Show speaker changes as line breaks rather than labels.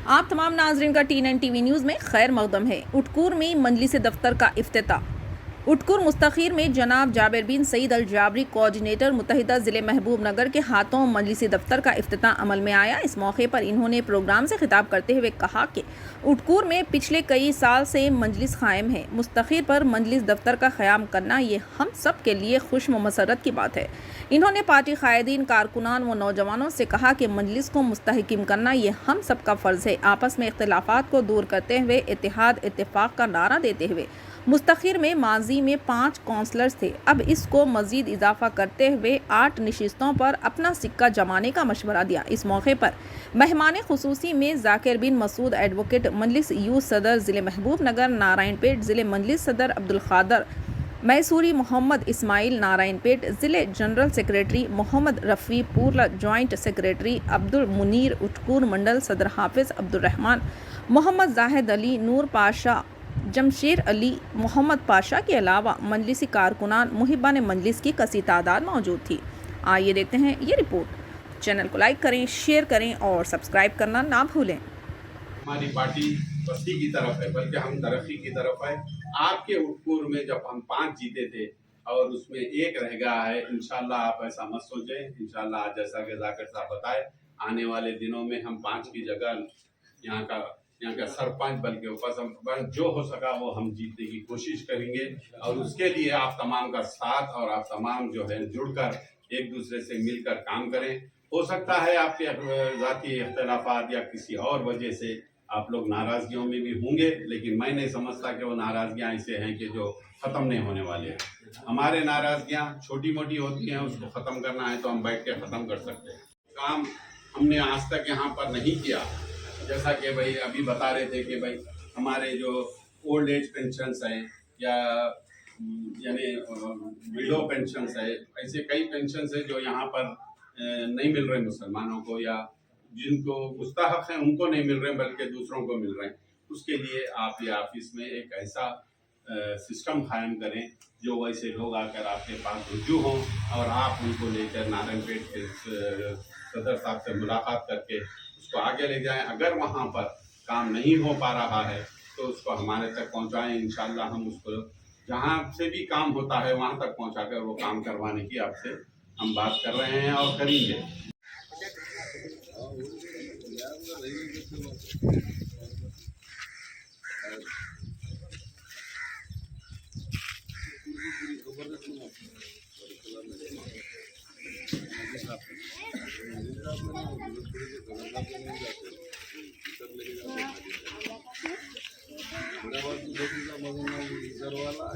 आप तमाम नाजरीन का T9 TV न्यूज़ में खैर मकदम है। उटकूर में मजलिस दफ्तर का इफ्तिताह। उटकूर मुस्तखीर में जनाब जाबिर बिन सईद अल जाबरी कोऑर्डिनेटर मुत्तहिदा ज़िले महबूब नगर के हाथों मजलिस दफ्तर का इफ्तिताह अमल में आया। इस मौके पर इन्होंने प्रोग्राम से खिताब करते हुए कहा कि उटकूर में पिछले कई साल से मजलिस कायम है। मुस्तखीर पर मजलिस दफ्तर का क़याम करना ये हम सब के लिए खुश मसरत की बात है। इन्होंने पार्टी कायदीन, कारकुनान व नौजवानों से कहा कि मजलिस को मुस्तहकिम करना ये हम सब का फ़र्ज़ है। आपस में इख्तिलाफ़ात को दूर करते हुए इत्तेहाद इत्तेफाक का नारा देते हुए मुस्तखीर में माजी में 5 काउंसलर्स थे, अब इसको मज़ीद इजाफा करते हुए 8 नशिस्तों पर अपना सिक्का जमाने का मशवरा दिया। इस मौके पर मेहमान खुसूसी में जाकिर बिन मसूद एडवोकेट, मजलिस यूथ सदर ज़िले महबूब नगर नारायणपेट, ज़िले मजलिस सदर अब्दुल खादर मैसूरी, मोहम्मद इस्माइल नारायणपेट, ज़िले general secretary Mohammed Rafi Purla, joint secretary Abdul Munir Utkoor, mandal सदर हाफिज़ अब्दुल रहमान, मोहम्मद जाहिद अली, नूर पाशा, जमशेर अली, मोहम्मद पाशा के अलावा मजलिसी कारकुनान, मुहिबान मजलिस की कसी तादाद मौजूद थी। आइए देखते हैं ये रिपोर्ट। चैनल को लाइक करें, शेयर करें और सब्सक्राइब करना ना भूलें।
हमारी पार्टी बस्ती की तरफ है, बल्कि हम तरक्की की तरफ है। आपके उटकूर में जब हम 5 जीते थे और उसमें 1 रह गया है, इंशाल्लाह आप ऐसा मत सोचें। इंशाल्लाह जैसा कि जाकिर साहब बताए, आने वाले दिनों में हम 5 की जगह यहाँ का सरपंच बल्कि उपसरपंच जो हो सका वो हम जीतने की कोशिश करेंगे। और उसके लिए आप तमाम का साथ और आप तमाम जो है जुड़कर एक दूसरे से मिलकर काम करें। हो सकता है आपके ज़ाती इख्तिलाफात या किसी और वजह से आप लोग नाराजगियों में भी होंगे, लेकिन मैं नहीं समझता कि वो नाराजगियां ऐसे हैं कि जो ख़त्म नहीं होने वाले हैं। हमारे नाराजगियां छोटी मोटी होती हैं, उसको ख़त्म करना है तो हम बैठ के ख़त्म कर सकते हैं। काम हमने आज तक यहाँ पर नहीं किया, जैसा कि भाई अभी बता रहे थे कि भाई हमारे जो ओल्ड एज पेंशन्स हैं या यानी विडो पेंशन्स है, ऐसे कई पेंशन्स है जो यहाँ पर नहीं मिल रहे मुसलमानों को, या जिनको मुस्तहक हैं उनको नहीं मिल रहे बल्कि दूसरों को मिल रहे हैं। उसके लिए आप ये ऑफिस में एक ऐसा सिस्टम कायम करें जो वैसे लोग आकर आपके पास रुजू हों और आप उनको लेकर नारायणपेट के सदर साहब से मुलाकात करके उसको आगे ले जाएं। अगर वहाँ पर काम नहीं हो पा रहा है तो उसको हमारे तक पहुँचाएं। इंशाल्लाह हम उसको जहाँ से भी काम होता है वहाँ तक पहुँचाकर वो काम करवाने की आपसे हम बात कर रहे हैं और करेंगे।
वाला